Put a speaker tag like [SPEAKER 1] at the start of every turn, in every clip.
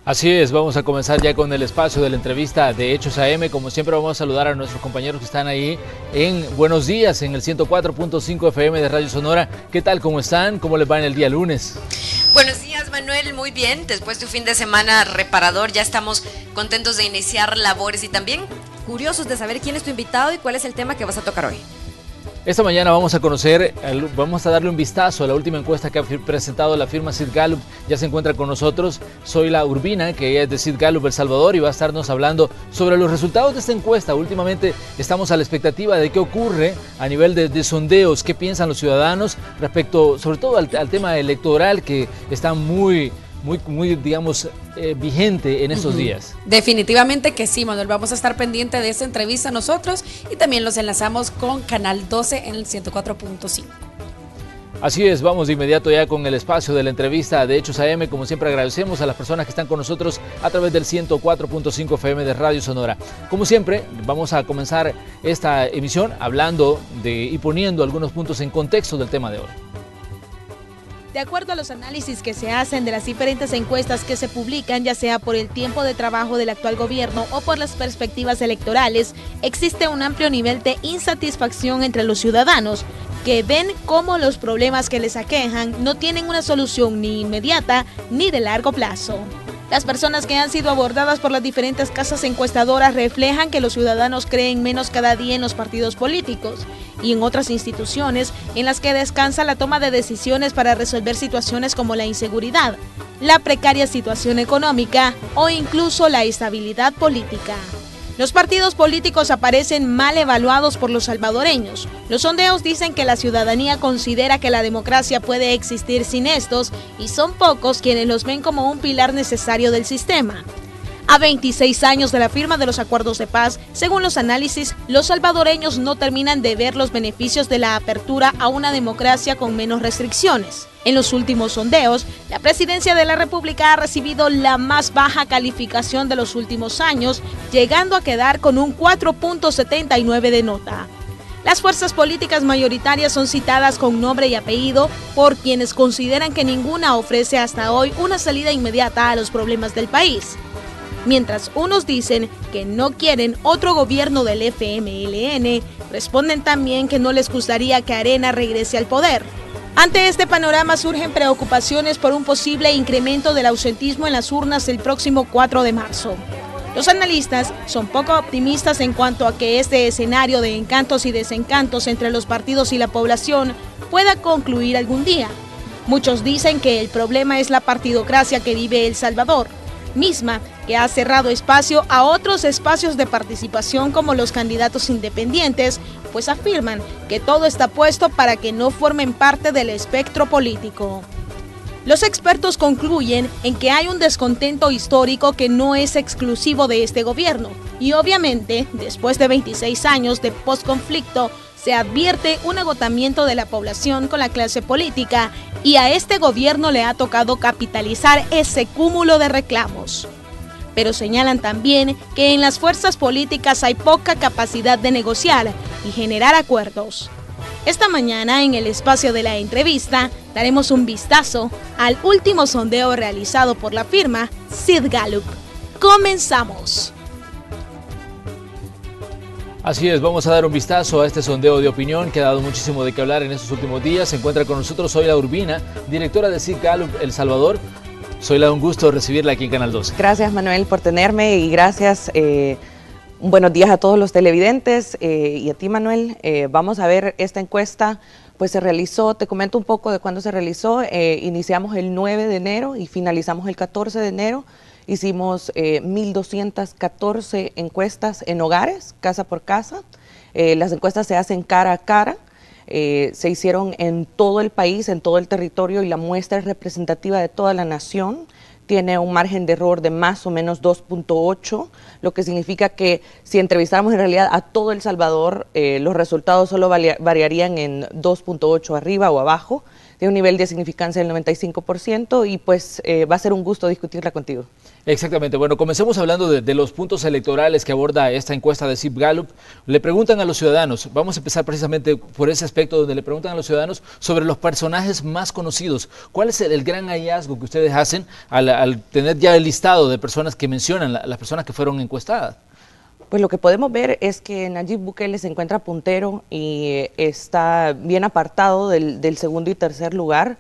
[SPEAKER 1] Así es, vamos a comenzar ya con el espacio de la entrevista de Hechos AM. Como siempre vamos a saludar a nuestros compañeros que están ahí en Buenos Días, en el 104.5 FM de Radio Sonora. ¿Qué tal? ¿Cómo están? ¿Cómo les va en el día lunes?
[SPEAKER 2] Buenos días, Manuel, muy bien. Después de un fin de semana reparador, ya estamos contentos de iniciar labores y también curiosos de saber quién es tu invitado y cuál es el tema que vas a tocar hoy.
[SPEAKER 1] Esta mañana vamos a darle un vistazo a la última encuesta que ha presentado la firma Sid Gallup. Ya se encuentra con nosotros Zoila Urbina, que ella es de Sid Gallup El Salvador, y va a estarnos hablando sobre los resultados de esta encuesta. Últimamente estamos a la expectativa de qué ocurre a nivel de sondeos, qué piensan los ciudadanos respecto, sobre todo al tema electoral, que está muy digamos, vigente en estos días.
[SPEAKER 3] Definitivamente que sí, Manuel. Vamos a estar pendiente de esta entrevista nosotros y también los enlazamos con Canal 12 en el 104.5.
[SPEAKER 1] Así es, vamos de inmediato ya con el espacio de la entrevista de Hechos AM. Como siempre agradecemos a las personas que están con nosotros a través del 104.5 FM de Radio Sonora. Como siempre, vamos a comenzar esta emisión hablando y poniendo algunos puntos en contexto del tema de hoy.
[SPEAKER 4] De acuerdo a los análisis que se hacen de las diferentes encuestas que se publican, ya sea por el tiempo de trabajo del actual gobierno o por las perspectivas electorales, existe un amplio nivel de insatisfacción entre los ciudadanos, que ven cómo los problemas que les aquejan no tienen una solución ni inmediata ni de largo plazo. Las personas que han sido abordadas por las diferentes casas encuestadoras reflejan que los ciudadanos creen menos cada día en los partidos políticos y en otras instituciones en las que descansa la toma de decisiones para resolver situaciones como la inseguridad, la precaria situación económica o incluso la estabilidad política. Los partidos políticos aparecen mal evaluados por los salvadoreños. Los sondeos dicen que la ciudadanía considera que la democracia puede existir sin estos y son pocos quienes los ven como un pilar necesario del sistema. A 26 años de la firma de los acuerdos de paz, según los análisis, los salvadoreños no terminan de ver los beneficios de la apertura a una democracia con menos restricciones. En los últimos sondeos, la presidencia de la República ha recibido la más baja calificación de los últimos años, llegando a quedar con un 4.79 de nota. Las fuerzas políticas mayoritarias son citadas con nombre y apellido por quienes consideran que ninguna ofrece hasta hoy una salida inmediata a los problemas del país. Mientras unos dicen que no quieren otro gobierno del FMLN, responden también que no les gustaría que Arena regrese al poder. Ante este panorama surgen preocupaciones por un posible incremento del ausentismo en las urnas el próximo 4 de marzo. Los analistas son poco optimistas en cuanto a que este escenario de encantos y desencantos entre los partidos y la población pueda concluir algún día. Muchos dicen que el problema es la partidocracia que vive El Salvador, misma que ha cerrado espacio a otros espacios de participación como los candidatos independientes, pues afirman que todo está puesto para que no formen parte del espectro político. Los expertos concluyen en que hay un descontento histórico que no es exclusivo de este gobierno y obviamente, después de 26 años de posconflicto, se advierte un agotamiento de la población con la clase política y a este gobierno le ha tocado capitalizar ese cúmulo de reclamos. Pero señalan también que en las fuerzas políticas hay poca capacidad de negociar y generar acuerdos. Esta mañana, en el espacio de la entrevista, daremos un vistazo al último sondeo realizado por la firma Sid Gallup. ¡Comenzamos!
[SPEAKER 1] Así es, vamos a dar un vistazo a este sondeo de opinión que ha dado muchísimo de qué hablar en estos últimos días. Se encuentra con nosotros Zoila Urbina, directora de Sid Gallup El Salvador. Zoila, un gusto recibirla aquí en Canal 12.
[SPEAKER 5] Gracias, Manuel, por tenerme y gracias. Buenos días a todos los televidentes y a ti, Manuel. Vamos a ver esta encuesta, pues se realizó, te comento un poco de cuándo se realizó. Iniciamos el 9 de enero y finalizamos el 14 de enero. Hicimos 1.214 encuestas en hogares, casa por casa. Las encuestas se hacen cara a cara. Se hicieron en todo el país, en todo el territorio, y la muestra es representativa de toda la nación. Tiene un margen de error de más o menos 2.8, lo que significa que si entrevistáramos en realidad a todo El Salvador, los resultados solo variarían en 2.8 arriba o abajo. tiene un nivel de significancia del 95% y pues va a ser un gusto discutirla contigo.
[SPEAKER 1] Exactamente. Bueno, comencemos hablando de los puntos electorales que aborda esta encuesta de CIP Gallup. Le preguntan a los ciudadanos, vamos a empezar precisamente por ese aspecto donde le preguntan a los ciudadanos sobre los personajes más conocidos. ¿Cuál es el gran hallazgo que ustedes hacen al tener ya el listado de personas que mencionan, las personas que fueron encuestadas?
[SPEAKER 5] Pues lo que podemos ver es que Nayib Bukele se encuentra puntero y está bien apartado del segundo y tercer lugar,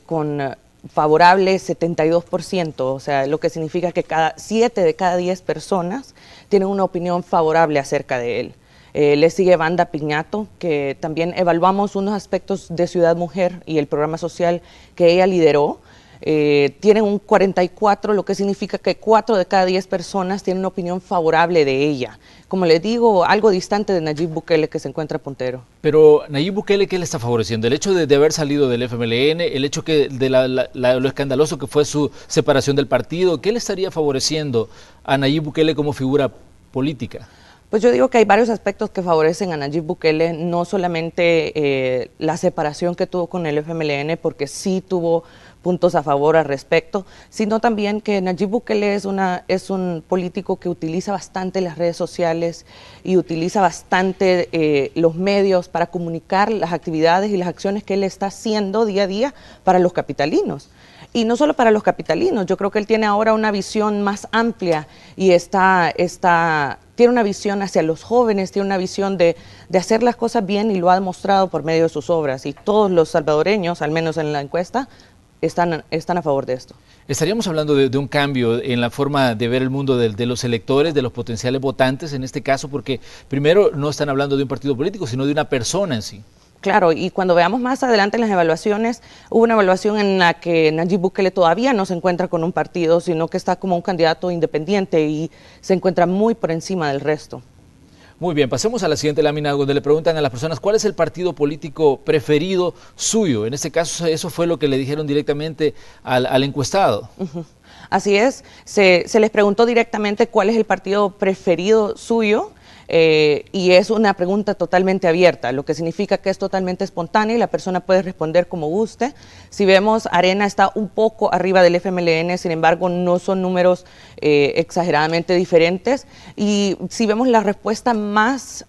[SPEAKER 5] con favorable 72%, o sea, lo que significa que 7 de cada 10 personas tienen una opinión favorable acerca de él. Le sigue Wanda Piñato, que también evaluamos unos aspectos de Ciudad Mujer y el programa social que ella lideró. Tienen un 44, lo que significa que 4 de cada 10 personas tienen una opinión favorable de ella. Como les digo, algo distante de Nayib Bukele, que se encuentra puntero.
[SPEAKER 1] Pero Nayib Bukele, ¿qué le está favoreciendo? ¿El hecho de haber salido del FMLN? ¿El hecho de lo escandaloso que fue su separación del partido? ¿Qué le estaría favoreciendo a Nayib Bukele como figura política?
[SPEAKER 5] Pues yo digo que hay varios aspectos que favorecen a Nayib Bukele, no solamente la separación que tuvo con el FMLN, porque sí tuvo puntos a favor al respecto, sino también que Nayib Bukele es un político que utiliza bastante las redes sociales y utiliza bastante los medios para comunicar las actividades y las acciones que él está haciendo día a día para los capitalinos. Y no solo para los capitalinos, yo creo que él tiene ahora una visión más amplia y tiene una visión hacia los jóvenes, tiene una visión de hacer las cosas bien y lo ha demostrado por medio de sus obras. Y todos los salvadoreños, al menos en la encuesta, están a favor de esto.
[SPEAKER 1] Estaríamos hablando de un cambio en la forma de ver el mundo de los electores, de los potenciales votantes en este caso, porque primero no están hablando de un partido político, sino de una persona en sí.
[SPEAKER 5] Claro, y cuando veamos más adelante en las evaluaciones, hubo una evaluación en la que Nayib Bukele todavía no se encuentra con un partido, sino que está como un candidato independiente y se encuentra muy por encima del resto.
[SPEAKER 1] Muy bien, pasemos a la siguiente lámina donde le preguntan a las personas cuál es el partido político preferido suyo. En este caso, eso fue lo que le dijeron directamente al encuestado.
[SPEAKER 5] Así es, se les preguntó directamente cuál es el partido preferido suyo. Y es una pregunta totalmente abierta, lo que significa que es totalmente espontánea y la persona puede responder como guste. Si vemos, Arena está un poco arriba del FMLN, sin embargo no son números exageradamente diferentes. Y si vemos la respuesta más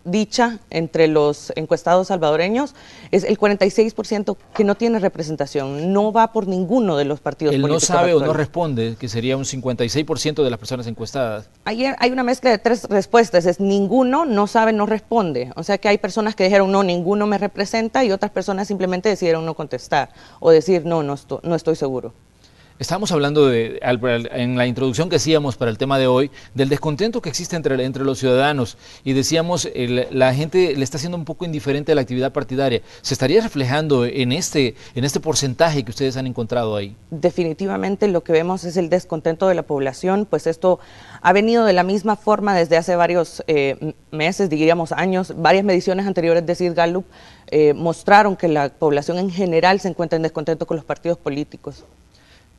[SPEAKER 5] dicha entre los encuestados salvadoreños, es el 46% que no tiene representación, no va por ninguno de los partidos políticos.
[SPEAKER 1] Él no sabe
[SPEAKER 5] actuales.
[SPEAKER 1] O no responde, que sería un 56% de las personas encuestadas.
[SPEAKER 5] Ayer hay una mezcla de 3 respuestas, es ninguno, no sabe, no responde. O sea que hay personas que dijeron no, ninguno me representa y otras personas simplemente decidieron no contestar o decir no estoy seguro.
[SPEAKER 1] Estábamos hablando en la introducción que hacíamos para el tema de hoy, del descontento que existe entre los ciudadanos y decíamos, la gente le está haciendo un poco indiferente a la actividad partidaria. ¿Se estaría reflejando en este porcentaje que ustedes han encontrado ahí?
[SPEAKER 5] Definitivamente lo que vemos es el descontento de la población, pues esto ha venido de la misma forma desde hace varios meses, diríamos años. Varias mediciones anteriores de CIP Gallup mostraron que la población en general se encuentra en descontento con los partidos políticos.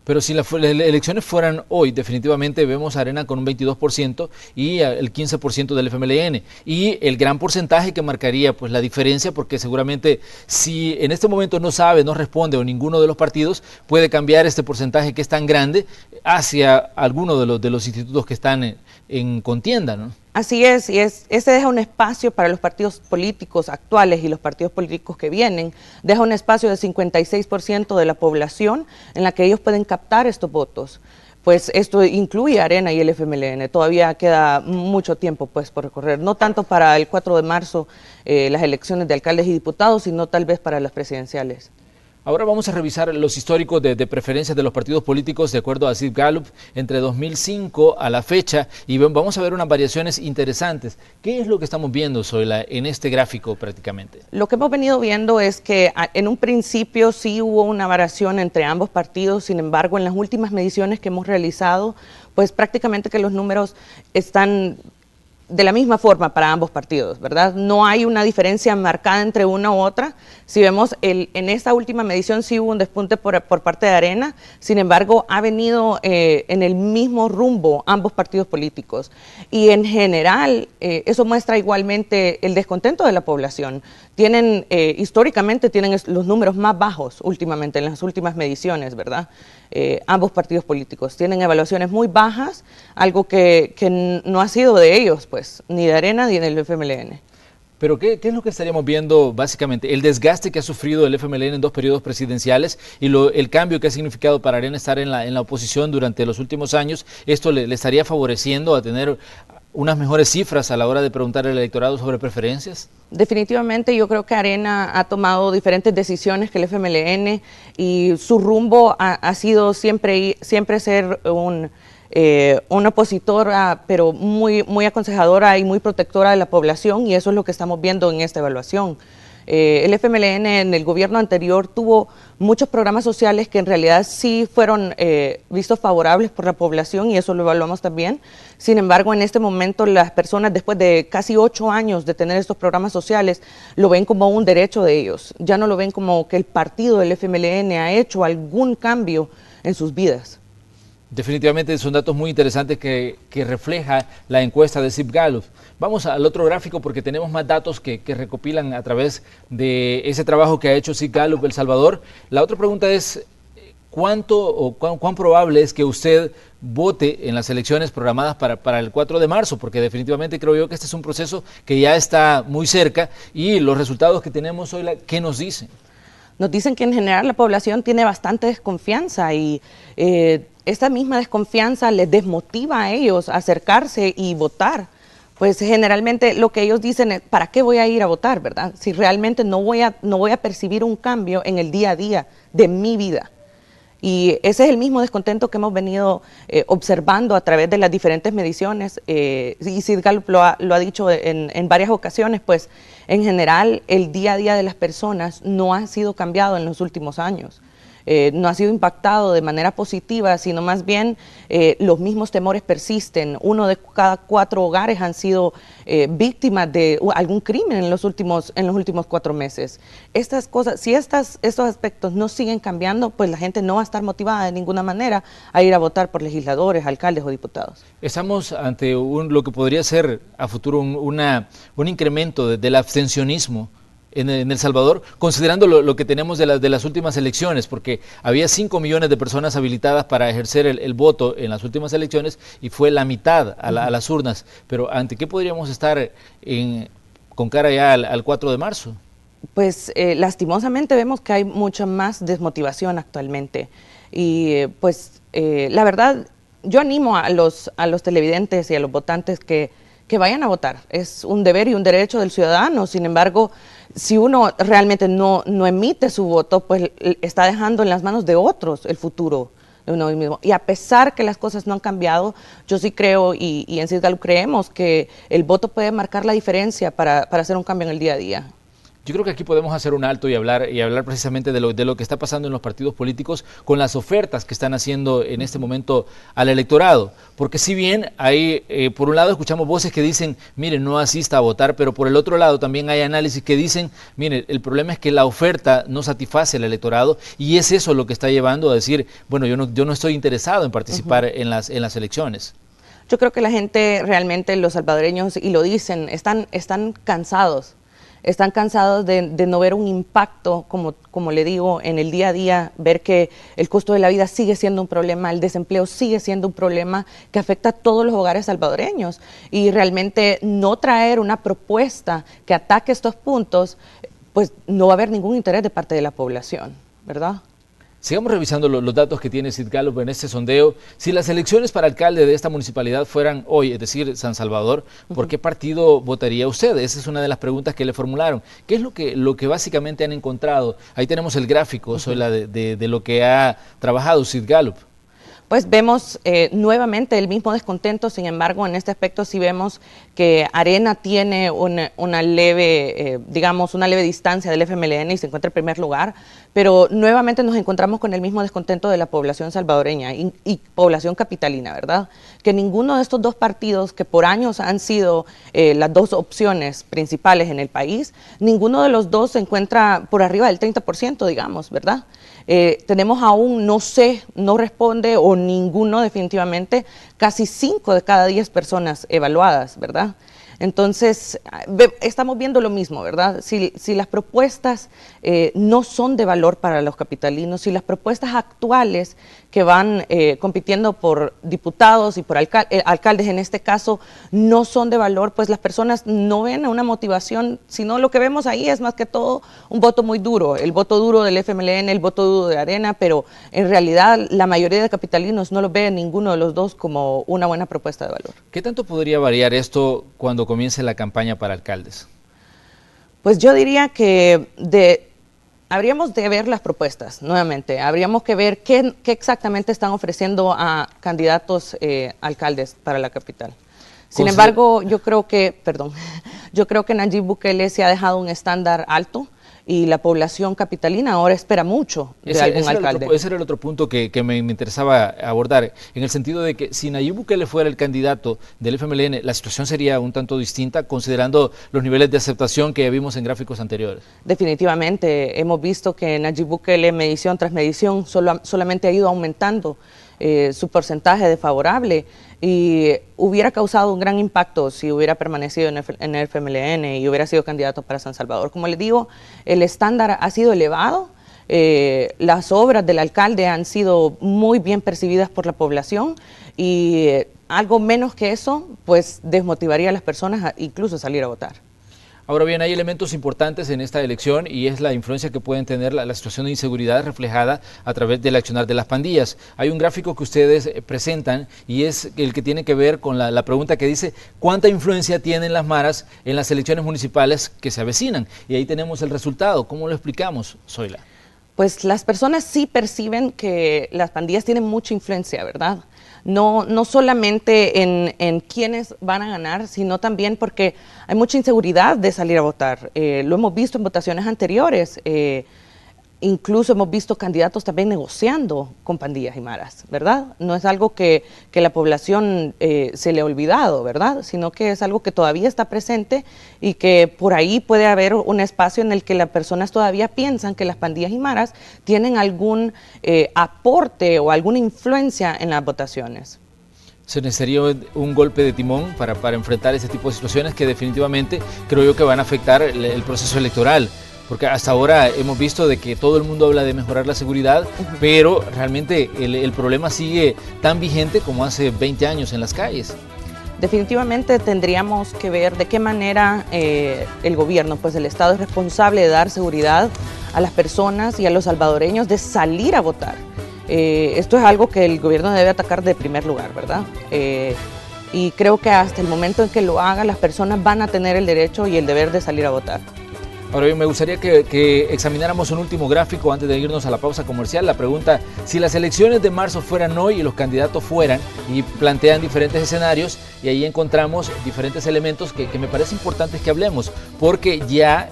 [SPEAKER 1] Pero si las elecciones fueran hoy, definitivamente vemos a Arena con un 22% y el 15% del FMLN. Y el gran porcentaje que marcaría pues la diferencia, porque seguramente si en este momento no sabe, no responde o ninguno de los partidos, puede cambiar este porcentaje que es tan grande hacia alguno de los institutos que están en contienda, ¿no?
[SPEAKER 5] Así es, y ese deja un espacio para los partidos políticos actuales y los partidos políticos que vienen, deja un espacio de 56% de la población en la que ellos pueden captar estos votos. Pues esto incluye a Arena y el FMLN, todavía queda mucho tiempo pues por recorrer, no tanto para el 4 de marzo las elecciones de alcaldes y diputados, sino tal vez para las presidenciales.
[SPEAKER 1] Ahora vamos a revisar los históricos de preferencias de los partidos políticos de acuerdo a CIP Gallup entre 2005 a la fecha y vamos a ver unas variaciones interesantes. ¿Qué es lo que estamos viendo, Zoila, en este gráfico prácticamente?
[SPEAKER 5] Lo que hemos venido viendo es que en un principio sí hubo una variación entre ambos partidos, sin embargo en las últimas mediciones que hemos realizado, pues prácticamente que los números están de la misma forma para ambos partidos, ¿verdad? No hay una diferencia marcada entre una u otra. Si vemos, en esta última medición sí hubo un despunte por parte de Arena, sin embargo, ha venido en el mismo rumbo ambos partidos políticos. Y en general, eso muestra igualmente el descontento de la población. Históricamente tienen los números más bajos últimamente, en las últimas mediciones, ¿verdad? Ambos partidos políticos tienen evaluaciones muy bajas, algo que no ha sido de ellos, pues, ni de Arena ni del FMLN.
[SPEAKER 1] Pero ¿qué es lo que estaríamos viendo básicamente? El desgaste que ha sufrido el FMLN en 2 periodos presidenciales y el cambio que ha significado para Arena estar en la oposición durante los últimos años, ¿esto le estaría favoreciendo a tener unas mejores cifras a la hora de preguntar al electorado sobre preferencias?
[SPEAKER 5] Definitivamente yo creo que Arena ha tomado diferentes decisiones que el FMLN y su rumbo ha sido siempre ser una opositora, pero muy aconsejadora y muy protectora de la población, y eso es lo que estamos viendo en esta evaluación. El FMLN en el gobierno anterior tuvo muchos programas sociales que en realidad sí fueron vistos favorables por la población, y eso lo evaluamos también. Sin embargo, en este momento las personas, después de casi 8 años de tener estos programas sociales, lo ven como un derecho de ellos. Ya no lo ven como que el partido del FMLN ha hecho algún cambio en sus vidas.
[SPEAKER 1] Definitivamente son datos muy interesantes que refleja la encuesta de Zip Gallup. Vamos al otro gráfico porque tenemos más datos que recopilan a través de ese trabajo que ha hecho Zip Gallup El Salvador. La otra pregunta es, ¿cuán probable es que usted vote en las elecciones programadas para el 4 de marzo? Porque definitivamente creo yo que este es un proceso que ya está muy cerca, y los resultados que tenemos hoy, ¿qué nos dicen?
[SPEAKER 5] Nos dicen que en general la población tiene bastante desconfianza, y esta misma desconfianza les desmotiva a ellos a acercarse y votar. Pues generalmente lo que ellos dicen es, ¿para qué voy a ir a votar, verdad? Si realmente no voy a percibir un cambio en el día a día de mi vida. Y ese es el mismo descontento que hemos venido observando a través de las diferentes mediciones, y Zip Gallup lo ha dicho en varias ocasiones, pues en general el día a día de las personas no ha sido cambiado en los últimos años. No ha sido impactado de manera positiva, sino más bien los mismos temores persisten. 1 de cada 4 hogares han sido víctimas de algún crimen en los últimos 4 meses. Estas cosas, si estos aspectos no siguen cambiando, pues la gente no va a estar motivada de ninguna manera a ir a votar por legisladores, alcaldes o diputados.
[SPEAKER 1] Estamos ante lo que podría ser a futuro un incremento del abstencionismo en El Salvador, considerando lo que tenemos de las últimas elecciones, porque había 5 millones de personas habilitadas para ejercer el voto en las últimas elecciones y fue la mitad a las urnas. Pero ¿ante qué podríamos estar con cara ya al 4 de marzo?
[SPEAKER 5] Pues lastimosamente vemos que hay mucha más desmotivación actualmente, y la verdad yo animo a los televidentes y a los votantes que vayan a votar. Es un deber y un derecho del ciudadano. Sin embargo, si uno realmente no emite su voto, pues está dejando en las manos de otros el futuro de uno mismo. Y a pesar que las cosas no han cambiado, yo sí creo, y en Zip Gallup creemos, que el voto puede marcar la diferencia para hacer un cambio en el día a día.
[SPEAKER 1] Yo creo que aquí podemos hacer un alto y hablar precisamente de lo que está pasando en los partidos políticos con las ofertas que están haciendo en este momento al electorado. Porque si bien hay, por un lado escuchamos voces que dicen, miren, no asista a votar, pero por el otro lado también hay análisis que dicen, miren, el problema es que la oferta no satisface al electorado, y es eso lo que está llevando a decir, bueno, yo no estoy interesado en participar en las elecciones.
[SPEAKER 5] Yo creo que la gente realmente, los salvadoreños, y lo dicen, están cansados. Están cansados de no ver un impacto, como le digo, en el día a día, ver que el costo de la vida sigue siendo un problema, el desempleo sigue siendo un problema que afecta a todos los hogares salvadoreños, y realmente no traer una propuesta que ataque estos puntos, pues no va a haber ningún interés de parte de la población, ¿verdad?
[SPEAKER 1] Sigamos revisando los datos que tiene Zip Gallup en este sondeo. Si las elecciones para alcalde de esta municipalidad fueran hoy, es decir, San Salvador, ¿por qué partido votaría usted? Esa es una de las preguntas que le formularon. ¿Qué es lo que básicamente han encontrado? Ahí tenemos el gráfico, de lo que ha trabajado Zip Gallup.
[SPEAKER 5] Pues vemos nuevamente el mismo descontento. Sin embargo, en este aspecto sí vemos que Arena tiene una leve, digamos, una leve distancia del FMLN y se encuentra en primer lugar, pero nuevamente nos encontramos con el mismo descontento de la población salvadoreña y población capitalina, ¿verdad? Que ninguno de estos dos partidos, que por años han sido las dos opciones principales en el país, ninguno de los dos se encuentra por arriba del 30%, digamos, ¿verdad? Tenemos aún, no responde o ninguno definitivamente, casi 5 de cada 10 personas evaluadas, ¿verdad? Entonces, estamos viendo lo mismo, ¿verdad? Si las propuestas no son de valor para los capitalinos, si las propuestas actuales que van compitiendo por diputados y por alcaldes en este caso no son de valor, pues las personas no ven una motivación, sino lo que vemos ahí es más que todo un voto muy duro, el voto duro del FMLN, el voto duro de Arena, pero en realidad la mayoría de capitalinos no lo ve ninguno de los dos como una buena propuesta de valor.
[SPEAKER 1] ¿Qué tanto podría variar esto cuando comience la campaña para alcaldes?
[SPEAKER 5] Pues yo diría que habríamos de ver las propuestas, nuevamente. Habríamos que ver qué exactamente están ofreciendo a candidatos alcaldes para la capital. Sin embargo, yo creo que Nayib Bukele se ha dejado un estándar alto y la población capitalina ahora espera mucho de algún alcalde.
[SPEAKER 1] Ese era el otro punto que me interesaba abordar, en el sentido de que si Nayib Bukele fuera el candidato del FMLN, la situación sería un tanto distinta, considerando los niveles de aceptación que ya vimos en gráficos anteriores.
[SPEAKER 5] Definitivamente, hemos visto que Nayib Bukele, medición tras medición, solamente ha ido aumentando su porcentaje de favorable, y hubiera causado un gran impacto si hubiera permanecido en el FMLN y hubiera sido candidato para San Salvador. Como les digo, el estándar ha sido elevado, las obras del alcalde han sido muy bien percibidas por la población y algo menos que eso pues desmotivaría a las personas incluso a salir a votar.
[SPEAKER 1] Ahora bien, hay elementos importantes en esta elección y es la influencia que pueden tener la situación de inseguridad reflejada a través del accionar de las pandillas. Hay un gráfico que ustedes presentan y es el que tiene que ver con la pregunta que dice ¿cuánta influencia tienen las maras en las elecciones municipales que se avecinan? Y ahí tenemos el resultado. ¿Cómo lo explicamos, Zoila?
[SPEAKER 5] Pues las personas sí perciben que las pandillas tienen mucha influencia, ¿verdad? No solamente en quiénes van a ganar, sino también porque hay mucha inseguridad de salir a votar. Lo hemos visto en votaciones anteriores. Incluso hemos visto candidatos también negociando con pandillas y maras, ¿verdad? No es algo que la población se le ha olvidado, ¿verdad? Sino que es algo que todavía está presente y que por ahí puede haber un espacio en el que las personas todavía piensan que las pandillas y maras tienen algún aporte o alguna influencia en las votaciones.
[SPEAKER 1] Se necesitaría un golpe de timón para enfrentar ese tipo de situaciones que definitivamente creo yo que van a afectar el proceso electoral. Porque hasta ahora hemos visto de que todo el mundo habla de mejorar la seguridad, pero realmente el problema sigue tan vigente como hace 20 años en las calles.
[SPEAKER 5] Definitivamente tendríamos que ver de qué manera el gobierno, pues el Estado es responsable de dar seguridad a las personas y a los salvadoreños de salir a votar. Esto es algo que el gobierno debe atacar de primer lugar, ¿verdad? Y creo que hasta el momento en que lo haga, las personas van a tener el derecho y el deber de salir a votar.
[SPEAKER 1] Ahora bien, me gustaría que examináramos un último gráfico antes de irnos a la pausa comercial. La pregunta, si las elecciones de marzo fueran hoy y los candidatos fueran, y plantean diferentes escenarios, y ahí encontramos diferentes elementos que me parece importante que hablemos, porque ya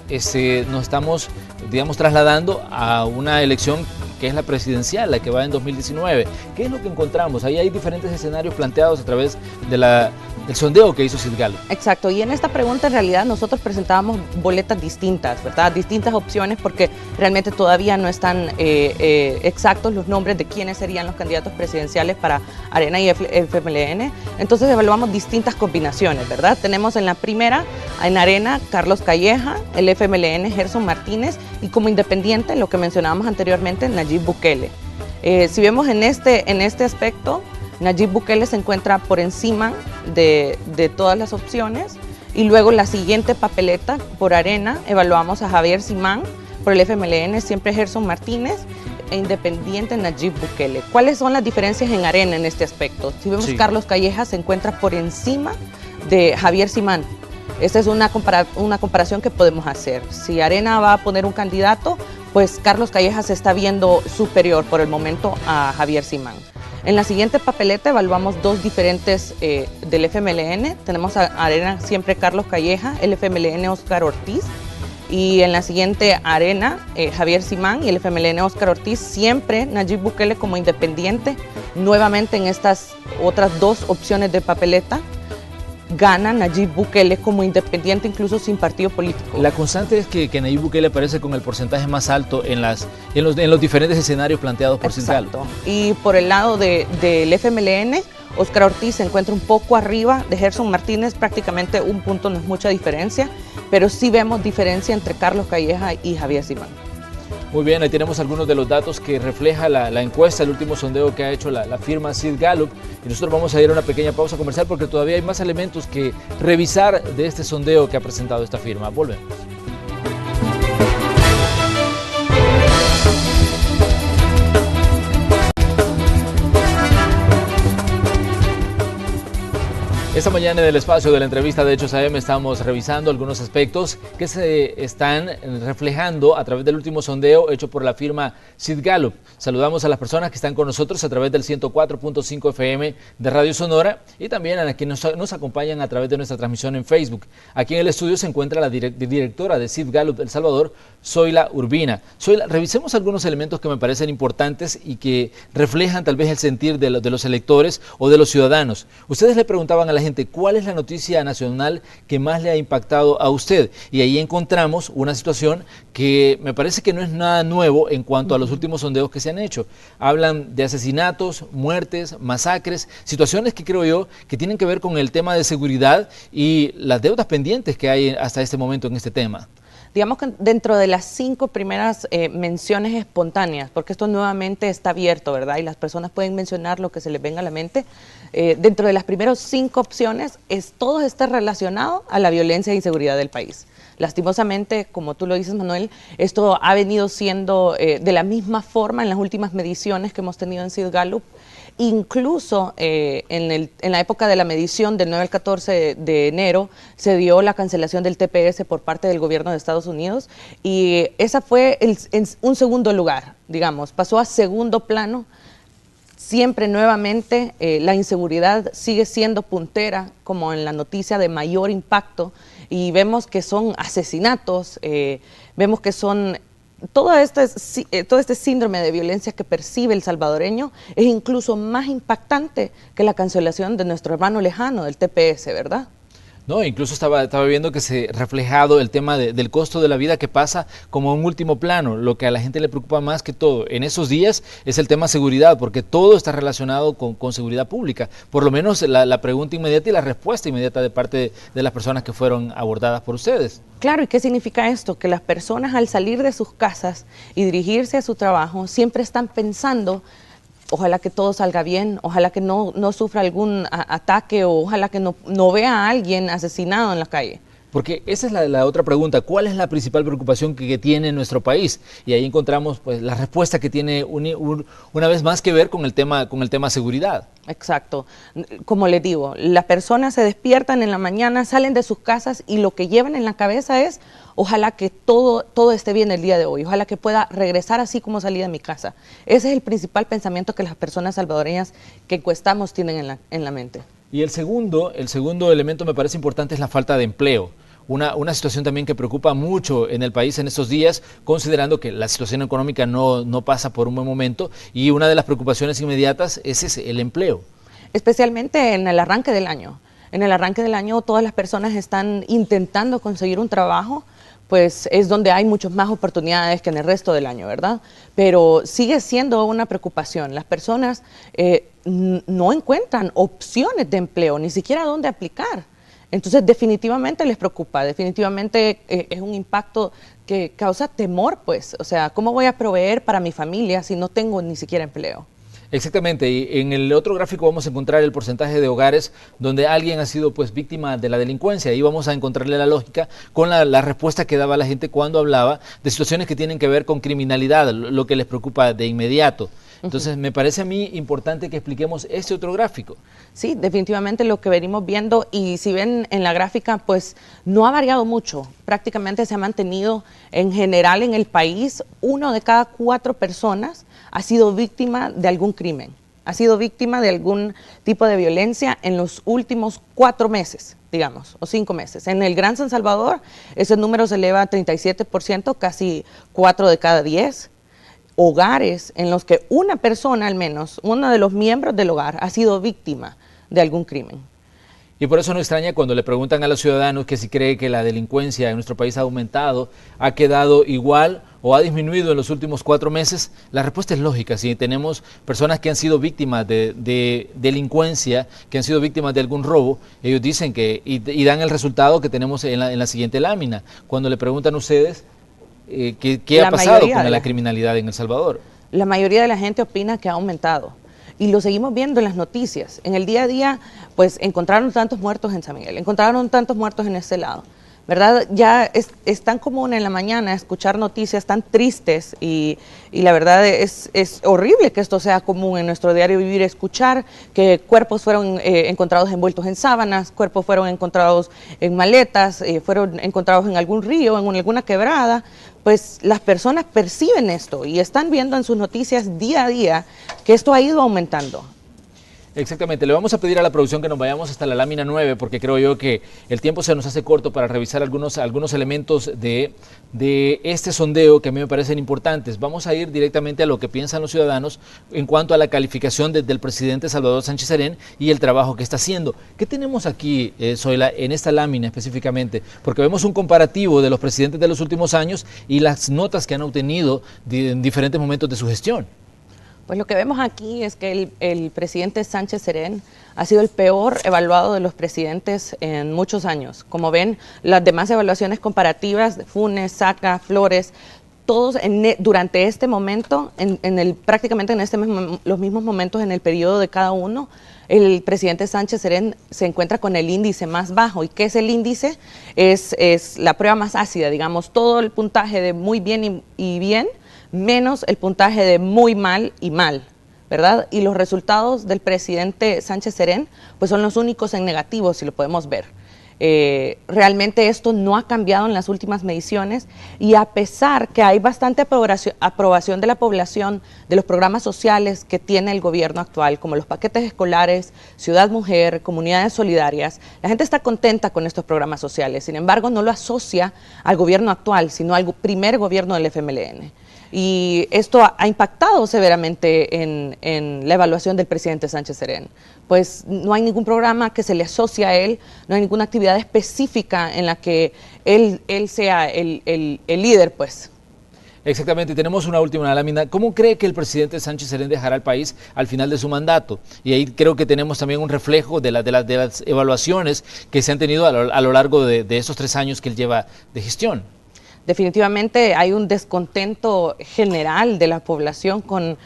[SPEAKER 1] nos estamos, digamos, trasladando a una elección que es la presidencial, la que va en 2019. ¿Qué es lo que encontramos? Ahí hay diferentes escenarios planteados a través del sondeo que hizo Sid Gallup.
[SPEAKER 5] Exacto, y en esta pregunta en realidad nosotros presentábamos boletas distintas, ¿verdad? Distintas opciones porque realmente todavía no están exactos los nombres de quiénes serían los candidatos presidenciales para Arena y FMLN. Entonces evaluamos distintas combinaciones, ¿verdad? Tenemos en la primera, en Arena, Carlos Calleja, el FMLN, Gerson Martínez, y como independiente, lo que mencionábamos anteriormente, Nayib Bukele. Si vemos en este aspecto, Nayib Bukele se encuentra por encima de todas las opciones, y luego la siguiente papeleta por Arena evaluamos a Javier Simán, por el FMLN siempre Gerson Martínez, e independiente Nayib Bukele. ¿Cuáles son las diferencias en Arena en este aspecto? Si vemos, sí, Carlos Calleja se encuentra por encima de Javier Simán. Esta es una comparación que podemos hacer. Si Arena va a poner un candidato, pues Carlos Calleja se está viendo superior por el momento a Javier Simán. En la siguiente papeleta evaluamos dos diferentes del FMLN. Tenemos a arena siempre Carlos Calleja, el FMLN Óscar Ortiz. Y en la siguiente arena, Javier Simán y el FMLN Óscar Ortiz, siempre Nayib Bukele como independiente. Nuevamente en estas otras dos opciones de papeleta, gana Nayib Bukele como independiente, incluso sin partido político.
[SPEAKER 1] La constante es que Nayib Bukele aparece con el porcentaje más alto en los diferentes escenarios planteados por Sid Gallup.
[SPEAKER 5] Y por el lado del FMLN, Óscar Ortiz se encuentra un poco arriba de Gerson Martínez, prácticamente un punto, no es mucha diferencia, pero sí vemos diferencia entre Carlos Calleja y Javier Simán.
[SPEAKER 1] Muy bien, ahí tenemos algunos de los datos que refleja la encuesta, el último sondeo que ha hecho la firma Sid Gallup. Y nosotros vamos a ir a una pequeña pausa comercial porque todavía hay más elementos que revisar de este sondeo que ha presentado esta firma. Volvemos. Esta mañana en el espacio de la entrevista de Hechos AM estamos revisando algunos aspectos que se están reflejando a través del último sondeo hecho por la firma Sid Gallup. Saludamos a las personas que están con nosotros a través del 104.5 FM de Radio Sonora y también a quienes nos acompañan a través de nuestra transmisión en Facebook. Aquí en el estudio se encuentra la directora de Sid Gallup El Salvador, Zoila Urbina. Zoila, revisemos algunos elementos que me parecen importantes y que reflejan tal vez el sentir de los electores o de los ciudadanos. Ustedes le preguntaban a la gente cuál es la noticia nacional que más le ha impactado a usted, y ahí encontramos una situación que me parece que no es nada nuevo en cuanto a los últimos sondeos que se han hecho. Hablan de asesinatos, muertes, masacres, situaciones que creo yo que tienen que ver con el tema de seguridad y las deudas pendientes que hay hasta este momento en este tema.
[SPEAKER 5] Digamos que dentro de las 5 primeras menciones espontáneas, porque esto nuevamente está abierto, ¿verdad? Y las personas pueden mencionar lo que se les venga a la mente. Dentro de las primeras 5 opciones, todo está relacionado a la violencia e inseguridad del país. Lastimosamente, como tú lo dices, Manuel, esto ha venido siendo de la misma forma en las últimas mediciones que hemos tenido en Sid Gallup. Incluso en la época de la medición del 9 al 14 de enero se dio la cancelación del TPS por parte del gobierno de Estados Unidos y esa fue un segundo lugar, digamos, pasó a segundo plano. Siempre nuevamente la inseguridad sigue siendo puntera como en la noticia de mayor impacto y vemos que son asesinatos, vemos que son... Todo este síndrome de violencia que percibe el salvadoreño es incluso más impactante que la cancelación de nuestro hermano lejano, del TPS, ¿verdad?
[SPEAKER 1] No, incluso estaba viendo que se reflejado el tema del costo de la vida que pasa como un último plano. Lo que a la gente le preocupa más que todo en esos días es el tema seguridad, porque todo está relacionado con seguridad pública. Por lo menos la pregunta inmediata y la respuesta inmediata de parte de las personas que fueron abordadas por ustedes.
[SPEAKER 5] Claro, ¿y qué significa esto? Que las personas al salir de sus casas y dirigirse a su trabajo siempre están pensando: ojalá que todo salga bien, ojalá que no sufra algún ataque o ojalá que no vea a alguien asesinado en la calle.
[SPEAKER 1] Porque esa es la otra pregunta, ¿cuál es la principal preocupación que tiene nuestro país? Y ahí encontramos pues la respuesta que tiene una vez más que ver con el tema seguridad.
[SPEAKER 5] Exacto. Como les digo, las personas se despiertan en la mañana, salen de sus casas y lo que llevan en la cabeza es: ojalá que todo esté bien el día de hoy, ojalá que pueda regresar así como salí de mi casa. Ese es el principal pensamiento que las personas salvadoreñas que encuestamos tienen en la mente.
[SPEAKER 1] Y el segundo elemento me parece importante es la falta de empleo. Una situación también que preocupa mucho en el país en estos días, considerando que la situación económica no pasa por un buen momento, y una de las preocupaciones inmediatas es el empleo.
[SPEAKER 5] Especialmente en el arranque del año. En el arranque del año todas las personas están intentando conseguir un trabajo, pues es donde hay muchas más oportunidades que en el resto del año, ¿verdad? Pero sigue siendo una preocupación. Las personas no encuentran opciones de empleo, ni siquiera dónde aplicar. Entonces definitivamente les preocupa, definitivamente es un impacto que causa temor, pues. O sea, ¿cómo voy a proveer para mi familia si no tengo ni siquiera empleo?
[SPEAKER 1] Exactamente, y en el otro gráfico vamos a encontrar el porcentaje de hogares donde alguien ha sido pues víctima de la delincuencia, y vamos a encontrarle la lógica con la respuesta que daba la gente cuando hablaba de situaciones que tienen que ver con criminalidad, lo que les preocupa de inmediato. Entonces me parece a mí importante que expliquemos este otro gráfico.
[SPEAKER 5] Sí, definitivamente lo que venimos viendo, y si ven en la gráfica, pues no ha variado mucho, prácticamente se ha mantenido en general en el país. 1 de cada 4 personas ha sido víctima de algún crimen. ha sido víctima de algún tipo de violencia en los últimos 4 meses, digamos, o 5 meses. En el Gran San Salvador, ese número se eleva a 37%, casi 4 de cada 10 hogares en los que una persona al menos, uno de los miembros del hogar, ha sido víctima de algún crimen.
[SPEAKER 1] Y por eso no extraña cuando le preguntan a los ciudadanos que si cree que la delincuencia en nuestro país ha aumentado, ha quedado igual o ha disminuido en los últimos 4 meses. La respuesta es lógica. Si tenemos personas que han sido víctimas de delincuencia, que han sido víctimas de algún robo, ellos dicen que, y dan el resultado que tenemos en la siguiente lámina. Cuando le preguntan a ustedes qué ha pasado con la criminalidad en El Salvador.
[SPEAKER 5] La mayoría de la gente opina que ha aumentado. Y lo seguimos viendo en las noticias. En el día a día, pues encontraron tantos muertos en San Miguel, encontraron tantos muertos en este lado, ¿verdad? Ya es tan común en la mañana escuchar noticias tan tristes y la verdad es horrible que esto sea común en nuestro diario vivir, escuchar que cuerpos fueron encontrados envueltos en sábanas, cuerpos fueron encontrados en maletas, fueron encontrados en algún río, en alguna quebrada. Pues las personas perciben esto y están viendo en sus noticias día a día que esto ha ido aumentando.
[SPEAKER 1] Exactamente, le vamos a pedir a la producción que nos vayamos hasta la lámina 9 porque creo yo que el tiempo se nos hace corto para revisar algunos elementos de este sondeo que a mí me parecen importantes. Vamos a ir directamente a lo que piensan los ciudadanos en cuanto a la calificación del presidente Salvador Sánchez Serén y el trabajo que está haciendo. ¿Qué tenemos aquí, Zoila, en esta lámina específicamente? Porque vemos un comparativo de los presidentes de los últimos años y las notas que han obtenido en diferentes momentos de su gestión.
[SPEAKER 5] Pues lo que vemos aquí es que el presidente Sánchez Serén ha sido el peor evaluado de los presidentes en muchos años. Como ven, las demás evaluaciones comparativas de Funes, Saca, Flores, todos durante este momento, prácticamente en los mismos momentos en el periodo de cada uno, el presidente Sánchez Serén se encuentra con el índice más bajo. ¿Y qué es el índice? Es la prueba más ácida, digamos, todo el puntaje de muy bien y bien, menos el puntaje de muy mal y mal, ¿verdad? Y los resultados del presidente Sánchez Serén pues son los únicos en negativo, si lo podemos ver. Realmente esto no ha cambiado en las últimas mediciones y a pesar que hay bastante aprobación de la población de los programas sociales que tiene el gobierno actual, como los paquetes escolares, Ciudad Mujer, comunidades solidarias, la gente está contenta con estos programas sociales, sin embargo no lo asocia al gobierno actual, sino al primer gobierno del FMLN. Y esto ha impactado severamente en la evaluación del presidente Sánchez Serén. Pues no hay ningún programa que se le asocie a él, no hay ninguna actividad específica en la que él sea el líder, pues.
[SPEAKER 1] Exactamente, tenemos una última lámina. ¿Cómo cree que el presidente Sánchez Serén dejará al país al final de su mandato? Y ahí creo que tenemos también un reflejo de las evaluaciones que se han tenido a lo largo de estos 3 años que él lleva de gestión.
[SPEAKER 5] Definitivamente hay un descontento general de la población con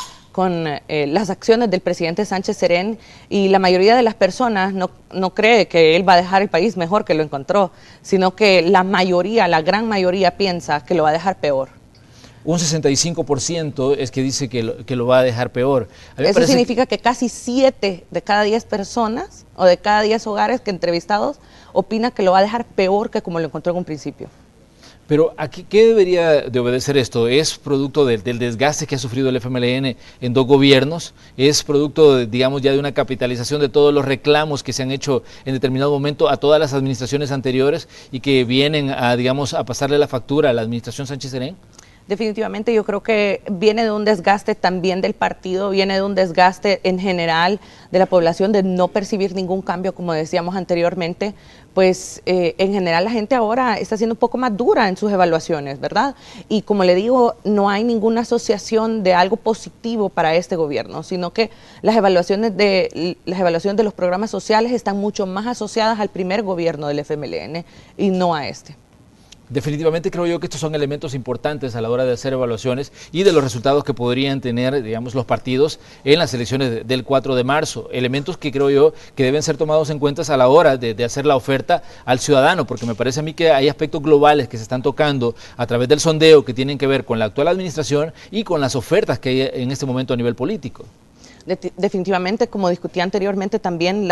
[SPEAKER 5] las acciones del presidente Sánchez Serén y la mayoría de las personas no cree que él va a dejar el país mejor que lo encontró, sino que la gran mayoría piensa que lo va a dejar peor.
[SPEAKER 1] Un 65% es que dice que lo va a dejar peor.
[SPEAKER 5] Eso significa que casi 7 de cada 10 personas o de cada 10 hogares que entrevistados opina que lo va a dejar peor que como lo encontró en un principio.
[SPEAKER 1] Pero aquí, ¿qué debería de obedecer esto? ¿Es producto del desgaste que ha sufrido el FMLN en 2 gobiernos? ¿Es producto, digamos, ya de una capitalización de todos los reclamos que se han hecho en determinado momento a todas las administraciones anteriores y que vienen a, digamos, a pasarle la factura a la administración Sánchez Serén?
[SPEAKER 5] Definitivamente yo creo que viene de un desgaste también del partido, viene de un desgaste en general de la población de no percibir ningún cambio, como decíamos anteriormente, pues en general la gente ahora está siendo un poco más dura en sus evaluaciones, ¿verdad? Y como le digo, no hay ninguna asociación de algo positivo para este gobierno, sino que las evaluaciones de los programas sociales están mucho más asociadas al primer gobierno del FMLN y no a este.
[SPEAKER 1] Definitivamente creo yo que estos son elementos importantes a la hora de hacer evaluaciones y de los resultados que podrían tener, digamos, los partidos en las elecciones del 4 de marzo. Elementos que creo yo que deben ser tomados en cuenta a la hora de hacer la oferta al ciudadano, porque me parece a mí que hay aspectos globales que se están tocando a través del sondeo que tienen que ver con la actual administración y con las ofertas que hay en este momento a nivel político.
[SPEAKER 5] Definitivamente, como discutí anteriormente también,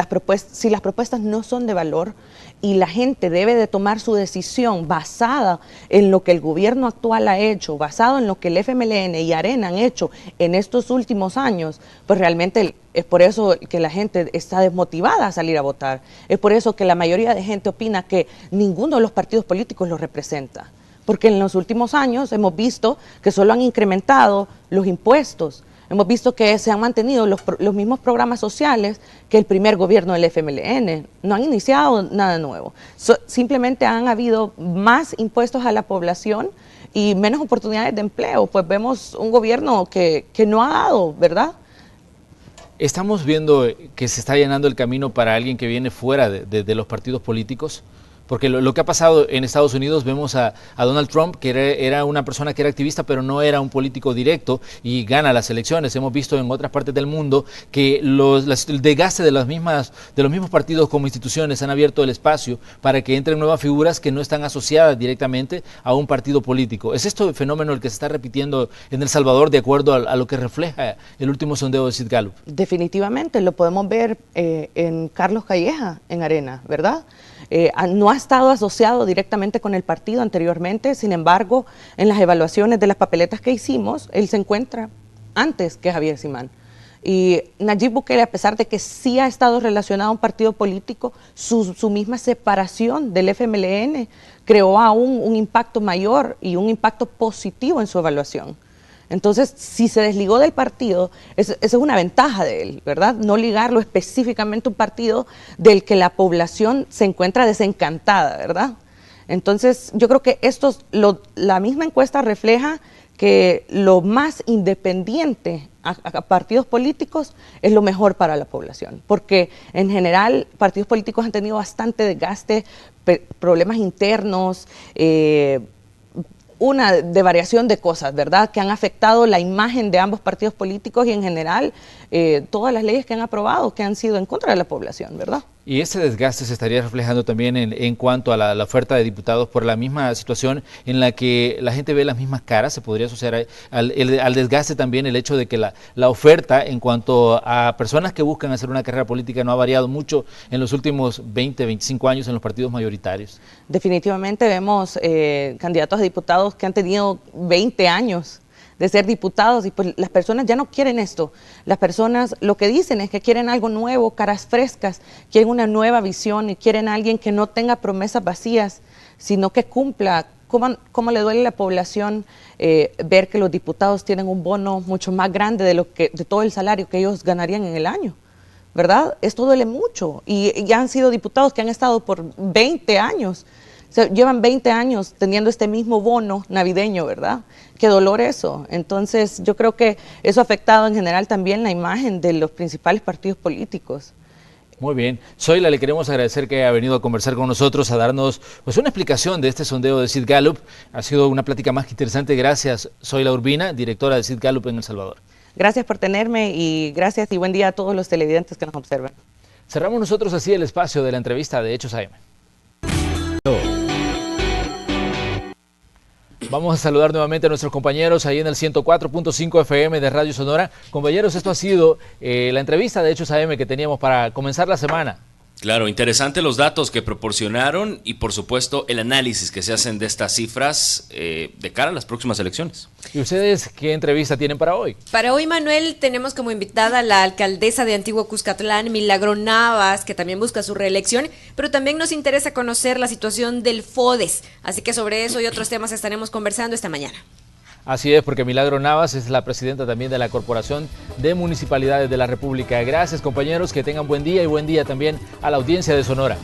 [SPEAKER 5] si las propuestas no son de valor y la gente debe de tomar su decisión basada en lo que el gobierno actual ha hecho, basado en lo que el FMLN y Arena han hecho en estos últimos años, pues realmente es por eso que la gente está desmotivada a salir a votar. Es por eso que la mayoría de gente opina que ninguno de los partidos políticos los representa. Porque en los últimos años hemos visto que solo han incrementado los impuestos. Hemos visto que se han mantenido los mismos programas sociales que el primer gobierno del FMLN. No han iniciado nada nuevo. Simplemente han habido más impuestos a la población y menos oportunidades de empleo. Pues vemos un gobierno que no ha dado, ¿verdad?
[SPEAKER 1] Estamos viendo que se está llenando el camino para alguien que viene fuera de los partidos políticos. Porque lo que ha pasado en Estados Unidos, vemos a Donald Trump, que era una persona que era activista, pero no era un político directo y gana las elecciones. Hemos visto en otras partes del mundo que el desgaste de los mismos partidos como instituciones han abierto el espacio para que entren nuevas figuras que no están asociadas directamente a un partido político. ¿Es esto el fenómeno el que se está repitiendo en El Salvador de acuerdo a lo que refleja el último sondeo de Sid Gallup?
[SPEAKER 5] Definitivamente, lo podemos ver en Carlos Calleja, en Arena, ¿verdad? No ha estado asociado directamente con el partido anteriormente, sin embargo, en las evaluaciones de las papeletas que hicimos, él se encuentra antes que Javier Simán. Y Nayib Bukele, a pesar de que sí ha estado relacionado a un partido político, su misma separación del FMLN creó aún un impacto mayor y un impacto positivo en su evaluación. Entonces, si se desligó del partido, esa es una ventaja de él, ¿verdad? No ligarlo específicamente a un partido del que la población se encuentra desencantada, ¿verdad? Entonces, yo creo que la misma encuesta refleja que lo más independiente a partidos políticos es lo mejor para la población, porque en general partidos políticos han tenido bastante desgaste, problemas internos, una de variación de cosas, ¿verdad?, que han afectado la imagen de ambos partidos políticos y en general todas las leyes que han aprobado que han sido en contra de la población, ¿verdad?
[SPEAKER 1] Y ese desgaste se estaría reflejando también en cuanto a la oferta de diputados por la misma situación en la que la gente ve las mismas caras. Se podría asociar al desgaste también el hecho de que la oferta en cuanto a personas que buscan hacer una carrera política no ha variado mucho en los últimos 20, 25 años en los partidos mayoritarios. Definitivamente
[SPEAKER 5] vemos candidatos a diputados que han tenido 20 años de ser diputados y pues las personas ya no quieren esto. Las personas lo que dicen es que quieren algo nuevo, caras frescas, quieren una nueva visión y quieren a alguien que no tenga promesas vacías, sino que cumpla. ¿Cómo le duele a la población ver que los diputados tienen un bono mucho más grande de todo el salario que ellos ganarían en el año? ¿Verdad? Esto duele mucho y ya han sido diputados que han estado por 20 años. O sea, llevan 20 años teniendo este mismo bono navideño, ¿verdad? Qué dolor eso. Entonces, yo creo que eso ha afectado en general también la imagen de los principales partidos políticos.
[SPEAKER 1] Muy bien. Zoila, le queremos agradecer que haya venido a conversar con nosotros, a darnos pues una explicación de este sondeo de Sid Gallup. Ha sido una plática más que interesante. Gracias, Zoila Urbina, directora de Sid Gallup en El Salvador.
[SPEAKER 5] Gracias por tenerme y gracias y buen día a todos los televidentes que nos observan.
[SPEAKER 1] Cerramos nosotros así el espacio de la entrevista de Hechos AM. Vamos a saludar nuevamente a nuestros compañeros ahí en el 104.5 FM de Radio Sonora. Compañeros, esto ha sido la entrevista de Hechos AM que teníamos para comenzar la semana.
[SPEAKER 6] Claro, interesante los datos que proporcionaron y por supuesto el análisis que se hacen de estas cifras de cara a las próximas elecciones.
[SPEAKER 1] ¿Y ustedes qué entrevista tienen para hoy?
[SPEAKER 2] Para hoy, Manuel, tenemos como invitada a la alcaldesa de Antiguo Cuscatlán, Milagro Navas, que también busca su reelección, pero también nos interesa conocer la situación del FODES, así que sobre eso y otros temas estaremos conversando esta mañana.
[SPEAKER 1] Así es, porque Milagro Navas es la presidenta también de la Corporación de Municipalidades de la República. Gracias, compañeros, que tengan buen día y buen día también a la audiencia de Sonora.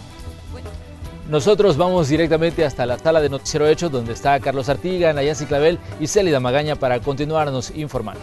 [SPEAKER 1] Nosotros vamos directamente hasta la sala de Noticiero Hechos, donde está Carlos Artiga, Nayansi Clavel y Célida Magaña para continuarnos informando.